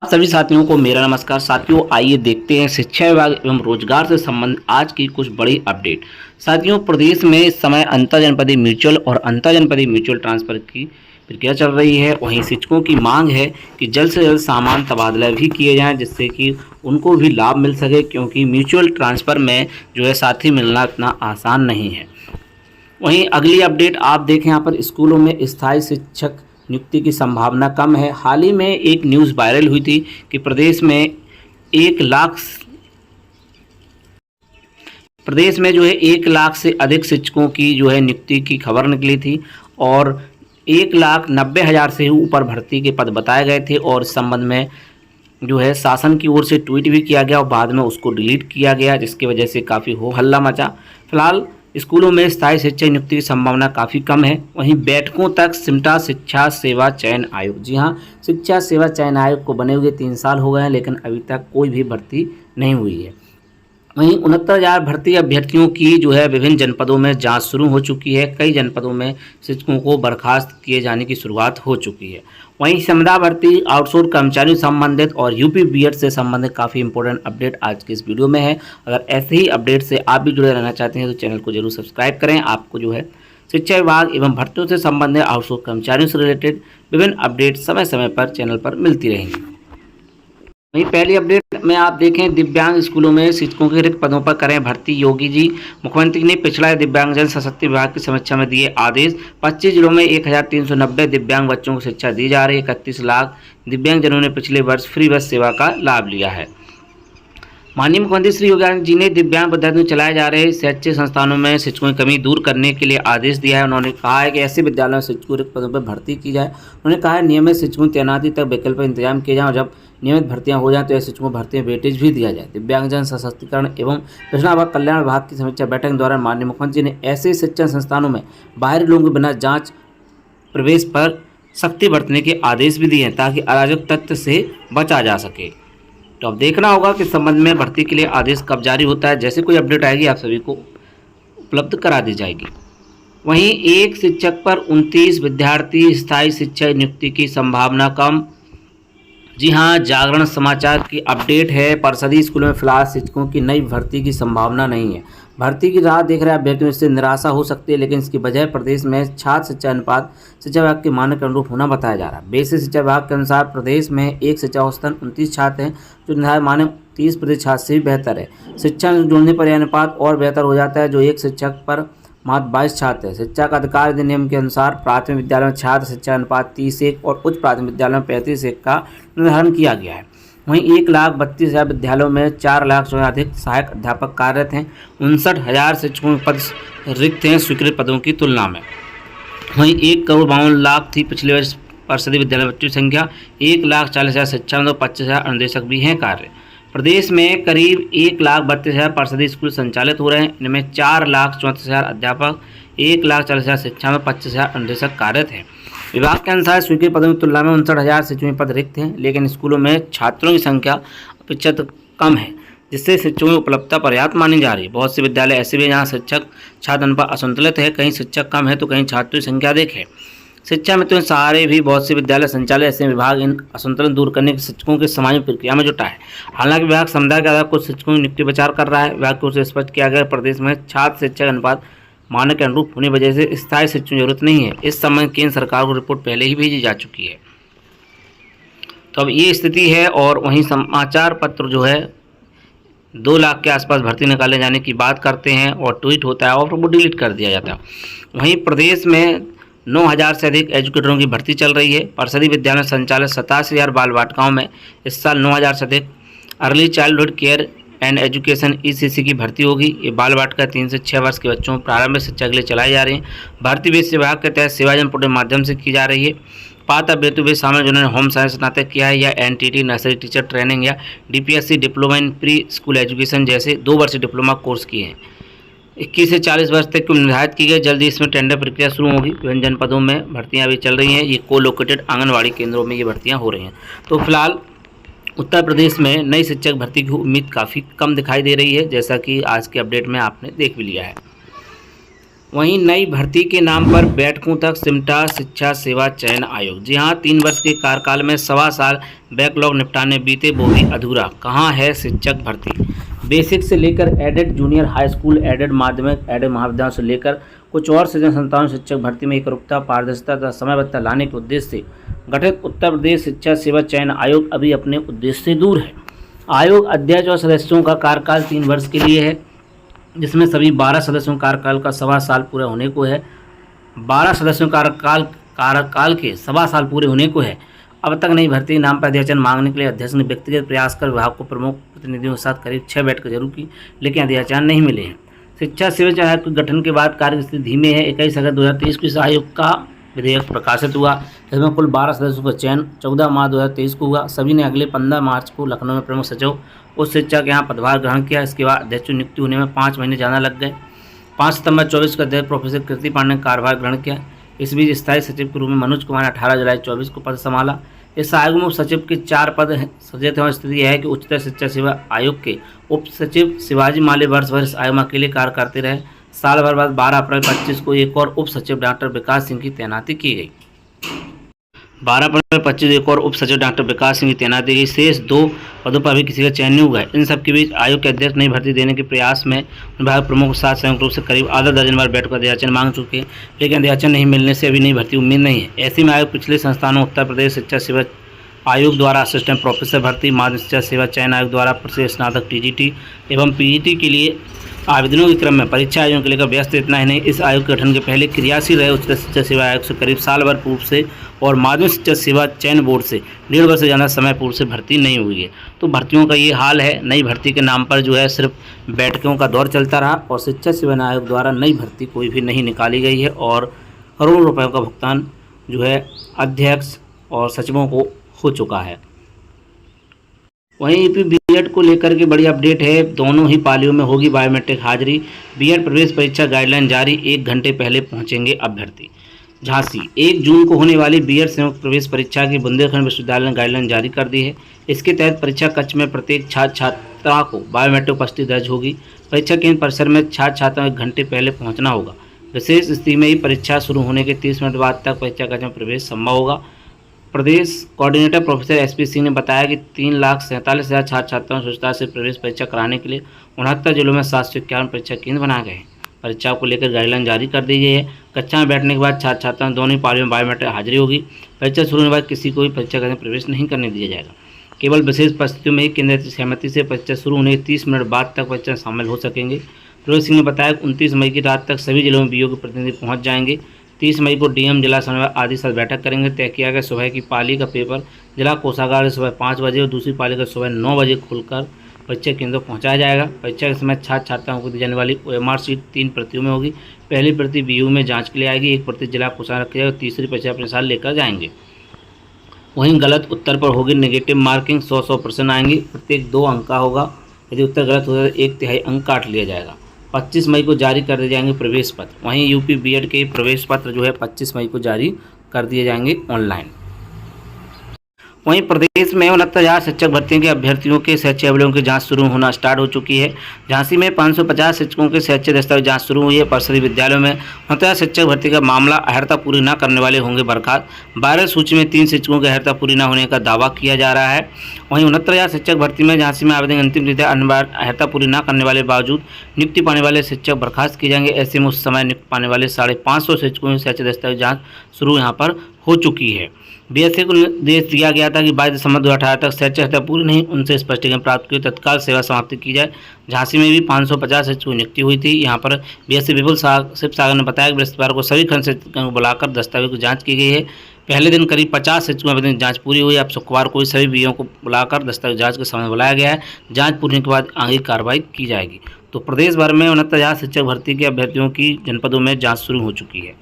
सभी साथियों को मेरा नमस्कार। साथियों, आइए देखते हैं शिक्षा विभाग एवं रोजगार से संबंधित आज की कुछ बड़ी अपडेट। साथियों, प्रदेश में इस समय अंतरजनपदीय म्यूचुअल और अंतरजनपदीय म्यूचुअल ट्रांसफर की प्रक्रिया चल रही है। वहीं शिक्षकों की मांग है कि जल्द से जल्द सामान तबादला भी किए जाएं, जिससे कि उनको भी लाभ मिल सके, क्योंकि म्यूचुअल ट्रांसफ़र में जो है साथी मिलना इतना आसान नहीं है। वहीं अगली अपडेट आप देखें, यहाँ पर स्कूलों में स्थायी शिक्षक नियुक्ति की संभावना कम है। हाल ही में एक न्यूज़ वायरल हुई थी कि प्रदेश में जो है 1 लाख से अधिक शिक्षकों की जो है नियुक्ति की खबर निकली थी और 1,90,000 से ऊपर भर्ती के पद बताए गए थे। और इस संबंध में जो है शासन की ओर से ट्वीट भी किया गया और बाद में उसको डिलीट किया गया, जिसकी वजह से काफ़ी हो हल्ला मचा। फिलहाल स्कूलों में स्थायी शिक्षक नियुक्ति की संभावना काफ़ी कम है। वहीं बैठकों तक सिमटा शिक्षा सेवा चयन आयोग। जी हाँ, शिक्षा सेवा चयन आयोग को बने हुए 3 साल हो गए हैं, लेकिन अभी तक कोई भी भर्ती नहीं हुई है। वहीं 69,000 भर्ती अभ्यर्थियों की जो है विभिन्न जनपदों में जांच शुरू हो चुकी है। कई जनपदों में शिक्षकों को बर्खास्त किए जाने की शुरुआत हो चुकी है। वहीं संविदा भर्ती, आउटसोर्स कर्मचारियों संबंधित और यूपी बीएड से संबंधित काफ़ी इंपॉर्टेंट अपडेट आज की इस वीडियो में है। अगर ऐसे ही अपडेट से आप भी जुड़े रहना चाहते हैं तो चैनल को जरूर सब्सक्राइब करें। आपको जो है शिक्षा विभाग एवं भर्तियों से संबंधित, आउटसोर्स कर्मचारियों से रिलेटेड विभिन्न अपडेट समय समय पर चैनल पर मिलती रहेंगी। वहीं पहली अपडेट में आप देखें, दिव्यांग स्कूलों में शिक्षकों के रिक्त पदों पर करें भर्ती। योगी जी, मुख्यमंत्री ने पिछड़ा दिव्यांगजन सशक्ति विभाग की समीक्षा में दिए आदेश। 25 जिलों में 1,390 दिव्यांग बच्चों को शिक्षा दी जा रही है। 31 लाख दिव्यांगजनों ने पिछले वर्ष फ्री बस सेवा का लाभ लिया है। माननीय मुख्यमंत्री श्री योगी आदित्यनाथ जी ने दिव्यांग विद्यार्थियों चलाए जा रहे शैक्षिक संस्थानों में शिक्षकों की कमी दूर करने के लिए आदेश दिया है। उन्होंने कहा है कि ऐसे विद्यालयों में शिक्षकों रिक्त पदों पर भर्ती की जाए। उन्होंने कहा है नियमित शिक्षकों की तैनाती तक वैकल्पिक इंतजाम किए जाए और जब नियमित भर्तियां हो जाएं तो ऐसे शिक्षकों को भर्ती में वेटेज भी दिया जाए। दिव्यांगजन सशक्तिकरण एवं पिछड़ा वर्ग कल्याण विभाग की समीक्षा बैठक के दौरान माननीय मुख्यमंत्री ने ऐसे शिक्षण संस्थानों में बाहरी लोगों के बिना जाँच प्रवेश पर सख्ती बरतने के आदेश भी दिए हैं, ताकि अराजक तत्व से बचा जा सके। तो अब देखना होगा कि संबंध में भर्ती के लिए आदेश कब जारी होता है। जैसे कोई अपडेट आएगी आप सभी को उपलब्ध करा दी जाएगी। वहीं एक शिक्षक पर 29 विद्यार्थी, स्थायी शिक्षक नियुक्ति की संभावना कम। जी हाँ, जागरण समाचार की अपडेट है। परिषदीय स्कूलों में फिलहाल शिक्षकों की नई भर्ती की संभावना नहीं है। भर्ती की राह देख रहे अभ्यर्थियों से निराशा हो सकती है, लेकिन इसकी बजाय प्रदेश में छात्र शिक्षा अनुपात शिक्षा विभाग के मानक के अनुरूप होना बताया जा रहा है। बेसिक शिक्षा विभाग के अनुसार प्रदेश में एक शिक्षा औसतन 29 छात्र हैं, जो निर्धारित मानक 30% छात्र से भी बेहतर है। शिक्षा जुड़ने पर यह अनुपात और बेहतर हो जाता है, जो एक शिक्षक पर मात्र 22 छात्र है। शिक्षा का अधिकार अधिनियम के अनुसार प्राथमिक विद्यालय में छात्र शिक्षा अनुपात 30:1 और उच्च प्राथमिक विद्यालयों में 35:1 का निर्धारण किया गया है। वहीं 1,32,000 विद्यालयों में 4 लाख से अधिक सहायक अध्यापक कार्यरत हैं। 59,000 शिक्षकों के पद रिक्त हैं स्वीकृत पदों की तुलना में। वहीं 1,52,00,000 थी पिछले वर्ष परिषदीय विद्यालय बच्चों की संख्या। 1,40,000 शिक्षा में 25,000 अनुदेशक भी हैं कार्य। प्रदेश में करीब 1,32,000 परिषदीय स्कूल संचालित हो रहे हैं। इनमें 4,34,000 अध्यापक, 1,40,000 शिक्षा में 25,000 अनुदेशक कार्यरत हैं। विभाग के अनुसार स्वीकृत पदों की तुलना में 59,000 शिक्षकों पद रिक्त हैं, लेकिन स्कूलों में छात्रों की संख्या अपेक्षाकृत कम है, जिससे शिक्षकों की उपलब्धता पर्याप्त मानी जा रही है। बहुत से विद्यालय ऐसे भी हैं जहाँ शिक्षक छात्र अनुपात असंतुलित है, कहीं शिक्षक कम है तो कहीं छात्रों की संख्या अधिक है। शिक्षा में तो सहारे भी बहुत से विद्यालय संचालय ऐसे विभाग इन असंतुलन दूर करने के शिक्षकों के समायोजन प्रक्रिया में जुटा है। हालांकि विभाग समुदाय के आधार कुछ शिक्षकों की नियुक्ति विचार कर रहा है। विभाग की ओर से स्पष्ट किया गया प्रदेश में छात्र शिक्षक अनुपात मानक के अनुरूप होने की वजह से स्थायी शिक्षकों की जरूरत नहीं है। इस संबंध केंद्र सरकार को रिपोर्ट पहले ही भेजी जा चुकी है। तो अब ये स्थिति है। और वहीं समाचार पत्र जो है 2 लाख के आसपास भर्ती निकाले जाने की बात करते हैं और ट्वीट होता है और वो डिलीट कर दिया जाता है। वहीं प्रदेश में 9,000 से अधिक एजुकेटरों की भर्ती चल रही है। परिषदीय विद्यालय संचालित 87,000 बाल वाटिकाओं में इस साल 9,000 से अधिक early childhood care and education ECC की भर्ती होगी। ये बाल वाटिका 3 से 6 वर्ष के बच्चों को प्रारंभिक शिक्षा के लिए चलाई जा रही है। भर्ती वित्त विभाग के तहत सेवाजन पोर्टल के माध्यम से की जा रही है। पात्र अभ्यर्थी भी शामिल जिन्होंने होम साइंस स्नातक किया है या NTT नर्सरी टीचर ट्रेनिंग या DPSC diploma in pre school education जैसे 2 वर्षीय डिप्लोमा कोर्स किए हैं। 21 से 40 वर्ष तक की निर्धारित की गई। जल्दी इसमें टेंडर प्रक्रिया शुरू होगी। विभिन्न जनपदों में भर्तियां भी चल रही हैं। ये कोलोकेटेड आंगनवाड़ी केंद्रों में ये भर्तियां हो रही हैं। तो फिलहाल उत्तर प्रदेश में नई शिक्षक भर्ती की उम्मीद काफ़ी कम दिखाई दे रही है, जैसा कि आज के अपडेट में आपने देख भी लिया है। वहीं नई भर्ती के नाम पर बैठकों तक सिमटा शिक्षा सेवा चयन आयोग। जी हाँ, 3 वर्ष के कार्यकाल में 1.25 साल बैकलॉग निपटाने बीते, वो भी अधूरा। कहाँ है शिक्षक भर्ती? बेसिक से लेकर aided junior high school, aided माध्यमिक, एडेड महाविद्यालयों से लेकर कुछ और शिक्षण संस्थानों शिक्षक भर्ती में एकरूपता, पारदर्शिता तथा समयबद्धता लाने के उद्देश्य से गठित उत्तर प्रदेश शिक्षा सेवा चयन आयोग अभी अपने उद्देश्य से दूर है। आयोग अध्यक्ष और सदस्यों का कार्यकाल 3 वर्ष के लिए है, जिसमें सभी 12 सदस्यों कार्यकाल का 1.25 साल पूरा होने को है। 12 सदस्यों कार्यकाल के 1.25 साल पूरे होने को है। अब तक नई भर्ती के नाम पर अध्यक्ष मांगने के लिए अध्यक्ष ने व्यक्तिगत प्रयास कर विभाग को प्रमुख प्रतिनिधियों के साथ करीब 6 बैठकें जरूर की, लेकिन अध्यक्ष नहीं मिले हैं। शिक्षा सेवा आयोग के गठन के बाद कार्य स्थिति धीमे है। 21 अगस्त 2023 को इस आयोग का विधेयक प्रकाशित हुआ, जिसमें कुल 12 सदस्यों का चयन 14 मार्च 2023 को हुआ। सभी ने अगले 15 मार्च को लखनऊ में प्रमुख सचिव उच्च शिक्षा के यहाँ पदभार ग्रहण किया। इसके बाद अध्यक्ष की नियुक्ति होने में 5 महीने ज़्यादा लग गए। 5 सितंबर 2024 को अध्यक्ष प्रोफेसर कीर्ति पांडे ने कार्यभार ग्रहण किया। इस बीच स्थायी सचिव के रूप में मनोज कुमार ने 18 जुलाई 2024 को पद संभाला। इस आयोग में उप सचिव के 4 पद सृजित हैं। स्थिति यह है कि उच्चतर शिक्षा सेवा आयोग के उप सचिव शिवाजी माले वर्ष भर इस आयोग में अकेले कार्य करते रहे। साल भर बाद 12 अप्रैल 2025 को एक और उप सचिव डॉक्टर विकास सिंह की तैनाती की गई। 12 अप्रैल 2025 एक और उप सचिव डॉक्टर विकास सिंह की तैनाती की। शेष 2 पदों पर अभी किसी का चयन नहीं हुआ है। इन सब के बीच आयोग के अध्यक्ष नई भर्ती देने के प्रयास में विभाग प्रमुख के साथ संयुक्त रूप से करीब आधा दर्जन बार बैठकर अध्याचन मांग चुके हैं, लेकिन अध्याचन नहीं मिलने से अभी नई भर्ती उम्मीद नहीं है। ऐसे में आयोग पिछले संस्थानों उत्तर प्रदेश शिक्षा सेवा आयोग द्वारा असिस्टेंट प्रोफेसर भर्ती, माध्यमिक शिक्षा सेवा चयन आयोग द्वारा प्रसिद्ध स्नातक टीजीटी एवं पीजीटी के लिए आवेदनों के क्रम में परीक्षा आयोजन को लेकर व्यस्त। इतना ही नहीं, इस आयोग के गठन के पहले क्रियाशील रहे उच्चतर शिक्षा सेवा आयोग से करीब साल भर पूर्व से और माध्यमिक शिक्षा सेवा चयन बोर्ड से 1.5 वर्ष से ज़्यादा समय पूर्व से भर्ती नहीं हुई है। तो भर्तियों का ये हाल है। नई भर्ती के नाम पर जो है सिर्फ बैठकों का दौर चलता रहा और शिक्षा सेवा आयोग द्वारा नई भर्ती कोई भी नहीं निकाली गई है और करोड़ों रुपयों का भुगतान जो है अध्यक्ष और सचिवों को हो चुका है। वहीं यूपी बीएड को लेकर के बड़ी अपडेट है। दोनों ही पालियों में होगी बायोमेट्रिक हाजिरी। बीएड प्रवेश परीक्षा गाइडलाइन जारी, 1 घंटे पहले पहुंचेंगे अभ्यर्थी। झांसी 1 जून को होने वाली बीएड संयुक्त प्रवेश परीक्षा की बुंदेलखंड विश्वविद्यालय ने गाइडलाइन जारी कर दी है। इसके तहत परीक्षा कक्ष में प्रत्येक छात्र छात्रा को बायोमेट्रिक उपस्थिति दर्ज होगी। परीक्षा केंद्र परिसर में छात्र छात्राओं को 1 घंटे पहले पहुँचना होगा। विशेष स्थिति में ही परीक्षा शुरू होने के 30 मिनट बाद तक परीक्षा कक्ष में प्रवेश संभव होगा। प्रदेश कोऑर्डिनेटर प्रोफेसर एसपी सिंह ने बताया कि 3,47,000 छात्र छात्राओं को स्वच्छता से प्रवेश परीक्षा कराने के लिए 69 जिलों में 751 परीक्षा केंद्र बनाए गए हैं। परीक्षा को लेकर गाइडलाइन जारी कर दी गई है। कक्षा में बैठने के बाद छात्र छात्राओं दोनों ही पालियों में बायोमेट्रिक हाजिरी होगी। परीक्षा शुरू होने के बाद किसी को भी परीक्षा केंद्र में प्रवेश नहीं करने दिया जाएगा। केवल विशेष परिस्थितियों में ही केंद्र की सहमति से परीक्षा शुरू होने के 30 मिनट बाद तक परीक्षा शामिल हो सकेंगे। प्रोफेसर सिंह ने बताया कि 29 मई की रात तक सभी जिलों में बीओ के प्रतिनिधि पहुँच जाएंगे। 30 मई को डीएम, जिला समन्वय आदि साथ बैठक करेंगे। तय किया गया सुबह की पाली का पेपर जिला कोषागार से सुबह 5 बजे और दूसरी पाली का सुबह 9 बजे खुलकर परीक्षा केंद्र पहुंचाया जाएगा। परीक्षा के समय छात्र छात्राओं को दी जाने वाली ओएमआर शीट 3 प्रतियों में होगी। पहली प्रति बीयू में जांच के लिए आएगी, 1 प्रति जिला कोषागार रखी जाएगी और तीसरी प्रति अपने साथ लेकर जाएंगे। वहीं गलत उत्तर पर होगी नेगेटिव मार्किंग, 100% आएंगी। प्रत्येक 2 अंक का होगा। यदि उत्तर गलत हो जाए तो 1/3 अंक काट लिया जाएगा। 25 मई को जारी कर दिए जाएंगे प्रवेश पत्र। वहीं यूपी बीएड के प्रवेश पत्र जो है 25 मई को जारी कर दिए जाएंगे ऑनलाइन। वहीं प्रदेश में 69,000 शिक्षक भर्तियों के अभ्यर्थियों के शैक्षिक अवलोकन की जांच शुरू होना स्टार्ट हो चुकी है। झांसी में 550 शिक्षकों के शैक्षिक दस्तावेज जांच शुरू हुई है। परिषदीय विद्यालयों में 69,000 शिक्षक भर्ती का मामला अर्हता पूरी न करने वाले होंगे बर्खास्त। वायरल सूची में 3 शिक्षकों की अर्हता पूरी न होने का दावा किया जा रहा है। वहीं 69,000 शिक्षक भर्ती में झांसी में आवेदन अंतिम तिथि अर्हता पूरी न करने वाले बावजूद नियुक्ति पाने वाले शिक्षक बर्खास्त किए जाएंगे। ऐसे में उस समय नियुक्ति पाने वाले 550 शिक्षकों की शैक्षिक दस्तावेज जाँच शुरू यहाँ पर हो चुकी है। बीएसए को निर्देश दिया गया था कि 22 दिसंबर 2018 तक शैक्षिक अर्हता पूरी नहीं उनसे स्पष्टीकरण प्राप्त की तत्काल सेवा समाप्ति की जाए। झांसी में भी 550 शिक्षकों की नियुक्ति हुई थी। यहाँ पर बीएसए विपुल शिव सागर ने बताया कि बृहस्पतिवार को सभी खंड शिक्षकों को बुलाकर दस्तावेज की जाँच की गई है। पहले दिन करीब 50 शिक्षकों आवेदन की जाँच पूरी हुई। अब शुक्रवार को सभी बीओ को बुलाकर दस्तावेज जाँच के समय बुलाया गया है। जाँच पूरी के बाद आगे कार्रवाई की जाएगी। तो प्रदेश भर में 69,000 शिक्षक भर्ती के अभ्यर्थियों की जनपदों में जाँच शुरू हो चुकी है।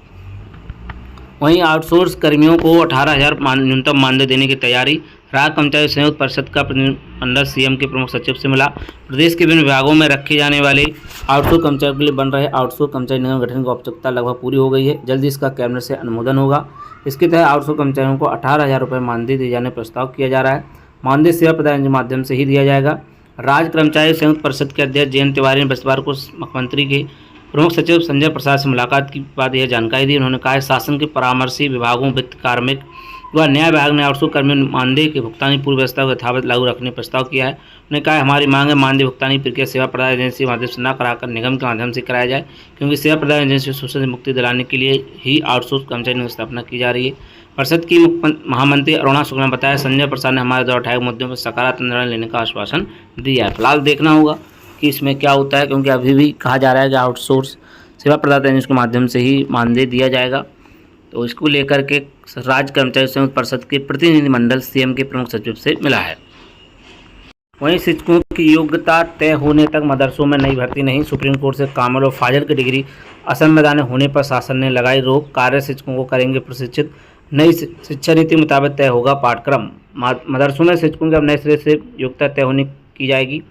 वहीं आउटसोर्स कर्मियों को 18,000 न्यूनतम मानदेय देने की तैयारी। राज्य कर्मचारी संयुक्त परिषद का प्रतिनिधिमंडल सीएम के प्रमुख सचिव से मिला। प्रदेश के विभिन्न विभागों में रखे जाने वाले आउटसोर्स कर्मचारियों के लिए बन रहे आउटसोर्स कर्मचारी निगम गठन की औपचारिकता लगभग पूरी हो गई है। जल्दी इसका कैबिनेट से अनुमोदन होगा। इसके तहत आउटसोर्स कर्मचारियों को 18,000 रुपये मानदेय दिए जाने का प्रस्ताव किया जा रहा है। मानदेय सेवा प्रदान के माध्यम से ही दिया जाएगा। राज्य कर्मचारी संयुक्त परिषद के अध्यक्ष जयंत तिवारी ने बृहस्पतिवार को मुख्यमंत्री के प्रमुख सचिव संजय प्रसाद से मुलाकात के बाद यह जानकारी दी। उन्होंने कहा शासन के परामर्शी विभागों वित्त, कार्मिक व न्याय विभाग ने आउटसोर्स कर्मियों मानदेय के भुगतान पूर्व व्यवस्था को यथावत लागू रखने का प्रस्ताव किया है। उन्होंने कहा हमारी मांग है मानदेय भुगतान की प्रक्रिया सेवा प्रदान एजेंसी के माध्यम से न कराकर निगम के माध्यम से कराया जाए, क्योंकि सेवा प्रदान एजेंसी को शोषण से मुक्ति दिलाने के लिए ही आउटसोर्स कर्मचारियों की स्थापना की जा रही है। परिषद की महामंत्री अरुणा शुक्ला ने बताया संजय प्रसाद ने हमारे द्वारा उठाए मुद्दों पर सकारात्मक निर्णय लेने का आश्वासन दिया है। फिलहाल देखना होगा कि इसमें क्या होता है, क्योंकि अभी भी कहा जा रहा है कि आउटसोर्स सेवा प्रदाता एजेंसी के माध्यम से ही मानदेय दिया जाएगा। तो इसको लेकर के राज्य कर्मचारी संयुक्त परिषद के प्रतिनिधिमंडल सीएम के प्रमुख सचिव से मिला है। वहीं शिक्षकों की योग्यता तय होने तक मदरसों में नई भर्ती नहीं। सुप्रीम कोर्ट से कामिल और फाजिल की डिग्री असंवैधानिक होने पर शासन ने लगाई रोक। कार्य शिक्षकों को करेंगे प्रशिक्षित। नई शिक्षा नीति मुताबिक तय होगा पाठ्यक्रम। मदरसों में शिक्षकों की अब नए सिरे से योग्यता तय होने की जाएगी।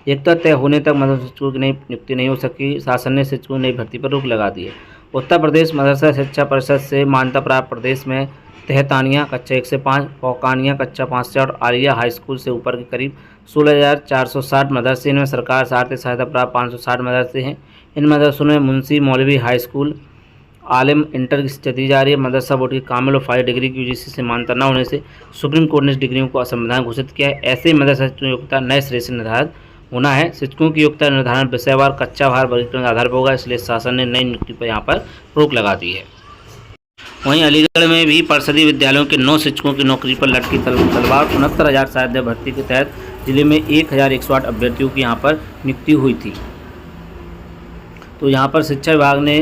योग्यता तय होने तक मदरसा शिक्षकों की नई नियुक्ति नहीं हो सकी। शासन ने शिक्षकों की नई भर्ती पर रोक लगा दी है। उत्तर प्रदेश मदरसा शिक्षा परिषद से मान्यता प्राप्त प्रदेश में तहतानिया कक्षा 1 से 5, फौकानिया कक्षा 5 से और आलिया हाई स्कूल से ऊपर के करीब 16,460 मदरसे। इनमें सरकार से आर्थिक सहायता प्राप्त 560 मदरसे हैं। इन मदरसों में मुंशी मौलवी हाई स्कूल, आलिम इंटर की शिक्षा दी जा रही है। मदरसा बोर्ड की कामिल और फाजिल डिग्री की यूजीसी से मान्यता न होने से सुप्रीम कोर्ट ने इस डिग्रियों को असंवैधानिक घोषित किया है। ऐसे मदरसा शिक्षकों की योग्यता नए सिरे से निर्धारित होना है। शिक्षकों की योग्यता निर्धारण विषयवार कच्चा भार वर्गीकरण के आधार पर होगा, इसलिए शासन ने नई नियुक्ति पर यहाँ पर रोक लगा दी है। वहीं अलीगढ़ में भी परिषदीय विद्यालयों के 9 शिक्षकों की नौकरी पर लटकी तलवार। 69,000 सहायक भर्ती के तहत जिले में 1,108 अभ्यर्थियों की यहाँ पर नियुक्ति हुई थी। तो यहाँ पर शिक्षा विभाग ने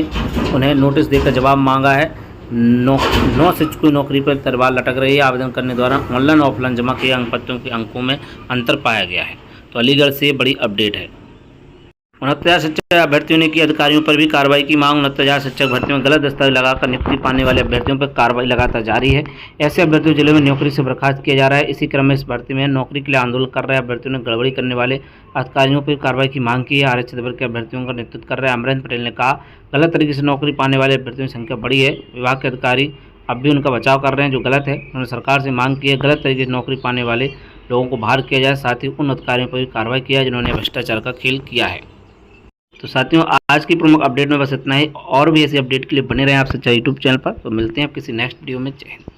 उन्हें नोटिस देकर जवाब मांगा है। 9 शिक्षकों की नौकरी पर तलवार लटक रही है। आवेदन करने द्वारा ऑनलाइन ऑफलाइन जमा किए अंकपत्रों के अंकों में अंतर पाया गया है। तो अलीगढ़ से बड़ी अपडेट है। 69,000 शिक्षक अभ्यर्थियों ने की अधिकारियों पर भी कार्रवाई की मांग। 69,000 शिक्षक भर्ती में गलत दस्तावेज लगाकर नियुक्ति पाने वाले अभ्यर्थियों पर कार्रवाई लगातार जारी है। ऐसे अभ्यर्थियों जिले में नौकरी से बर्खास्त किया जा रहा है। इसी क्रम में इस भर्ती में नौकरी के लिए आंदोलन कर रहे अभ्यर्थियों ने गड़बड़ी करने वाले अधिकारियों पर कार्रवाई की मांग की है। आरक्षित वर्ग के अभ्यर्थियों का नेतृत्व कर रहे अमरेंद्र पटेल ने कहा गलत तरीके से नौकरी पाने वाले अभ्यर्थियों की संख्या बढ़ी है। विभाग के अधिकारी अब भी उनका बचाव कर रहे हैं जो गलत है। उन्होंने सरकार से मांग की है गलत तरीके से नौकरी पाने वाले लोगों को बाहर किया जाए, साथ ही उन अधिकारियों पर भी कार्रवाई किया है जिन्होंने भ्रष्टाचार का खेल किया है। तो साथियों आज की प्रमुख अपडेट में बस इतना ही। और भी ऐसी अपडेट के लिए बने रहें आप सच्चाई यूट्यूब चैनल पर। तो मिलते हैं आप किसी नेक्स्ट वीडियो में। जय हिंद।